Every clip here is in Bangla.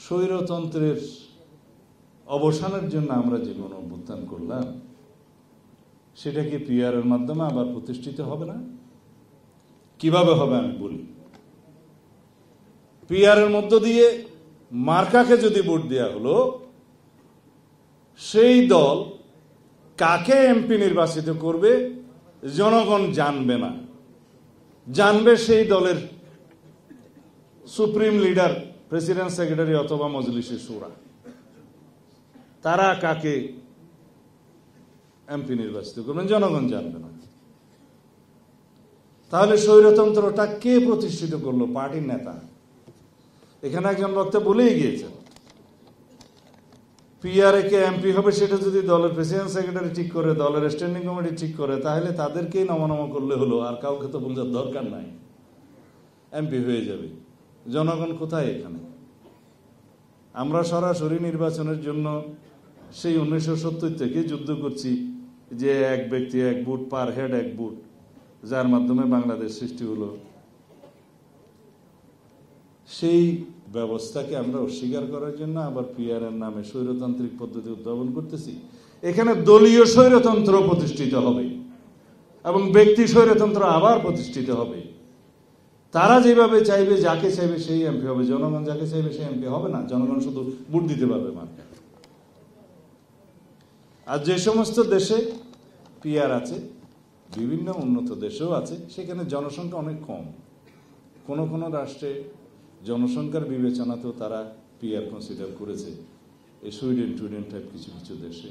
স্বৈরতন্ত্রের অবসানের জন্য আমরা যে কোনো অভ্যুত্থান করলাম, সেটা কি পিআরের মাধ্যমে আবার প্রতিষ্ঠিত হবে না? কিভাবে হবে আমি বলি। পিআরের মধ্য দিয়ে মার্কাকে যদি ভোট দেওয়া হলো, সেই দল কাকে এমপি নির্বাচিত করবে জনগণ জানবে না। জানবে সেই দলের সুপ্রিম লিডার, প্রেসিডেন্ট, সেক্রেটারি অথবা মজলিসে শুরা। তারা কাকে এমপি নির্বাচিত করবেন জনগণ জানবে না। তাহলে স্বৈরতন্ত্রটা কে প্রতিষ্ঠিত করলো? পার্টির নেতা। এখানে একজন বক্তা বলেই গিয়েছেন, পিআরএ কে এমপি হবে সেটা যদি দলের প্রেসিডেন্ট, সেক্রেটারি ঠিক করে, দলের স্ট্যান্ডিং কমিটি ঠিক করে, তাহলে তাদেরকেই নমনম করলে হলো, আর কাউকে তো বোঝার দরকার নাই, এমপি হয়ে যাবে। জনগণ কোথায় এখানে? আমরা সরাসরি নির্বাচনের জন্য সেই 1970 থেকে যুদ্ধ করছি, যে এক ব্যক্তি এক ভোট, পার হেড এক ভোট, যার মাধ্যমে বাংলাদেশ সৃষ্টি হলো। সেই ব্যবস্থাকে আমরা অস্বীকার করার জন্য আবার পিআরের নামে স্বৈরতান্ত্রিক পদ্ধতি উদ্ভাবন করতেছি। এখানে দলীয় স্বৈরতন্ত্র প্রতিষ্ঠিত হবে এবং ব্যক্তি স্বৈরতন্ত্র আবার প্রতিষ্ঠিত হবে। তারা যেভাবে চাইবে, যাকে চাইবে সেই এমপি হবে, জনগণ যাকে চাইবে সেই এমপি হবে না। জনগণ শুধু ভোট দিতে পারবে মার্কা। আর যে সমস্ত দেশে পিআর আছে, বিভিন্ন উন্নত দেশেও আছে, সেখানে জনসংখ্যা অনেক কম। কোন কোন রাষ্ট্রে জনসংখ্যার বিবেচনাতেও তারা পিআর কনসিডার করেছে, এই সুইডেন টুইডেন টাইপ কিছু কিছু দেশে।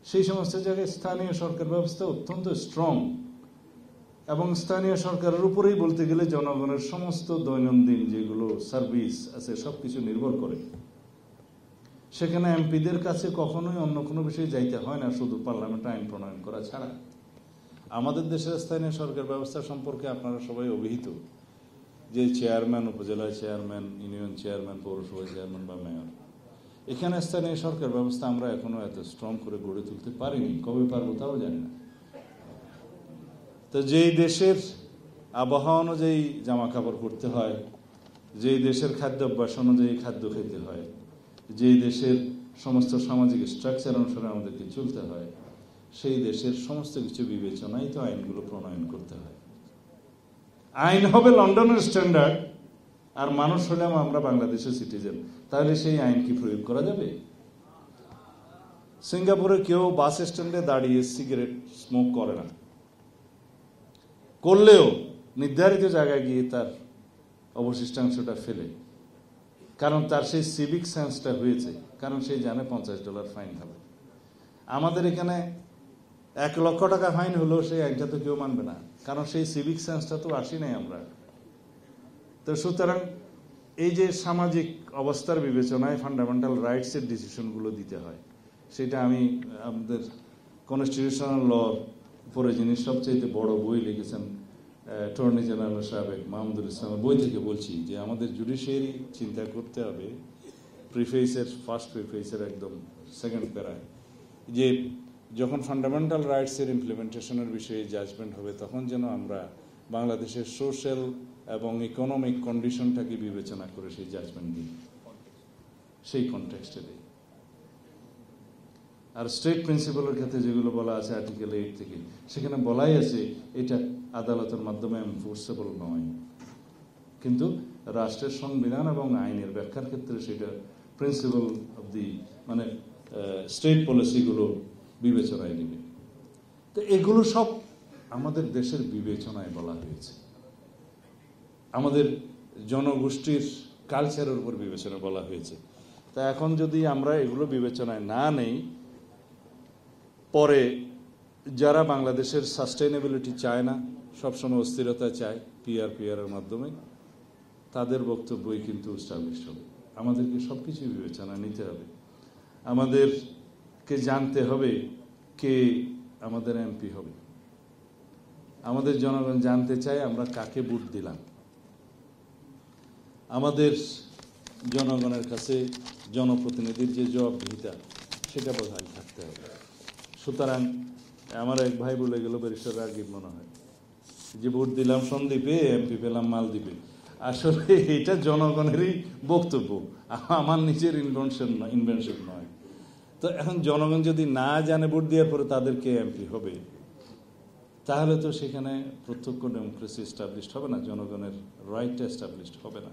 সেই সমস্ত জায়গায় স্থানীয় সরকার ব্যবস্থা অত্যন্ত স্ট্রং, এবং স্থানীয় সরকারের উপরেই বলতে গেলে জনগণের সমস্ত দৈনন্দিন যেগুলো সার্ভিস আছে সবকিছু নির্ভর করে। সেখানে এমপিদের কাছে কখনোই অন্য কোনো বিষয়ে যাইতে হয় না, শুধু পার্লামেন্টে আইন প্রণয়ন করা ছাড়া। আমাদের দেশের স্থানীয় সরকার ব্যবস্থা সম্পর্কে আপনারা সবাই অবহিত, যে চেয়ারম্যান, উপজেলা চেয়ারম্যান, ইউনিয়ন চেয়ারম্যান, পৌরসভা চেয়ারম্যান বা মেয়র, এখানে স্থানীয় সরকার ব্যবস্থা আমরা এখনো এত স্ট্রং করে গড়ে তুলতে পারিনি। কবে পারবো তাও জানি না। তো যেই দেশের আবহাওয়া অনুযায়ী জামা কাপড় পরতে হয়, যেই দেশের খাদ্যাভ্যাস অনুযায়ী খাদ্য খেতে হয়, যেই দেশের সমস্ত সামাজিক স্ট্রাকচার অনুসারে আমাদেরকে চলতে হয়, সেই দেশের সমস্ত কিছু বিবেচনায় তো আইনগুলো প্রণয়ন করতে হয়। আইন হবে লন্ডনের স্ট্যান্ডার্ড, আর মানুষ হলাম আমরা বাংলাদেশের সিটিজেন, তাহলে সেই আইন কি প্রয়োগ করা যাবে? সিঙ্গাপুরে কেউ বাস স্ট্যান্ডে দাঁড়িয়ে সিগারেট স্মোক করে না, করলেও নির্ধারিত জায়গায় গিয়ে তার অবশিষ্টাংশটা ফেলে, কারণ তার সেই সিভিক সেন্সটা হয়েছে, কারণ সে জানে $50 ফাইন হবে। আমাদের এখানে 1 লক্ষ টাকা ফাইন হলো, সেই আইনটা তো কেউ মানবে না, কারণ সেই সিভিক সেন্সটা তো আসি নাই আমরা। তো সুতরাং এই যে সামাজিক অবস্থার বিবেচনায় ফান্ডামেন্টাল রাইটসের ডিসিশনগুলো দিতে হয়, সেটা আমি আমাদের কনস্টিটিউশনাল লর উপরে যিনি সবচেয়ে বড় বই লিখেছেন, অ্যাটর্নি জেনারেল সাবেক মাহমুদুল ইসলামের বই থেকে বলছি, যে আমাদের জুডিশিয়ারি চিন্তা করতে হবে, প্রিফেসের ফার্স্ট প্রিফেসের একদম সেকেন্ড প্যারায়, যে যখন ফান্ডামেন্টাল রাইটসের ইমপ্লিমেন্টেশনের বিষয়ে জাজমেন্ট হবে, তখন যেন আমরা বাংলাদেশের সোশ্যাল এবং ইকোনমিক কন্ডিশনটাকে বিবেচনা করে সেই জাজমেন্ট দিই, সেই কনটেক্সটে দিই। আর স্টেট প্রিন্সিপালের ক্ষেত্রে যেগুলো বলা আছে আর্টিকেল 8 থেকে, সেখানে বলাই আছে এটা আদালতের মাধ্যমে এনফোর্সেবল নয়, কিন্তু রাষ্ট্রের সংবিধান এবং আইনের ব্যাখ্যার ক্ষেত্রে সেটা প্রিন্সিপাল অব দি মানে স্টেট পলিসিগুলো বিবেচনায় নেবে। তো এগুলো সব আমাদের দেশের বিবেচনায় বলা হয়েছে, আমাদের জনগোষ্ঠীর কালচারের উপর বিবেচনা বলা হয়েছে। তা এখন যদি আমরা এগুলো বিবেচনায় না নেই, পরে যারা বাংলাদেশের সাস্টেইনেবিলিটি চায় না, সবসময় অস্থিরতা চায় পিআরের মাধ্যমে, তাদের বক্তব্যই কিন্তু এস্টাবলিশ হবে। আমাদেরকে সবকিছু বিবেচনা নিতে হবে। আমাদেরকে জানতে হবে কে আমাদের এমপি হবে। আমাদের জনগণ জানতে চায় আমরা কাকে ভোট দিলাম। আমাদের জনগণের কাছে জনপ্রতিনিধির যে জবাবদিহিতা, সেটা বজায় থাকতে হবে। সুতরাং আমার এক ভাই বলে গেল, ব্যারিস্টার রাগিব মনে হয়, যে ভোট দিলাম সন্দ্বীপে, এমপি পেলাম মালদ্বীপে। আসলে এটা জনগণেরই বক্তব্য, আমার নিজের ইনভেনশন নয়। তো এখন জনগণ যদি না জানে ভোট দেওয়ার পরে তাদেরকে এমপি হবে, তাহলে তো সেখানে প্রত্যক্ষ ডেমোক্রেসি এস্টাবলিশড হবে না, জনগণের রাইটটা এস্টাবলিশড হবে না।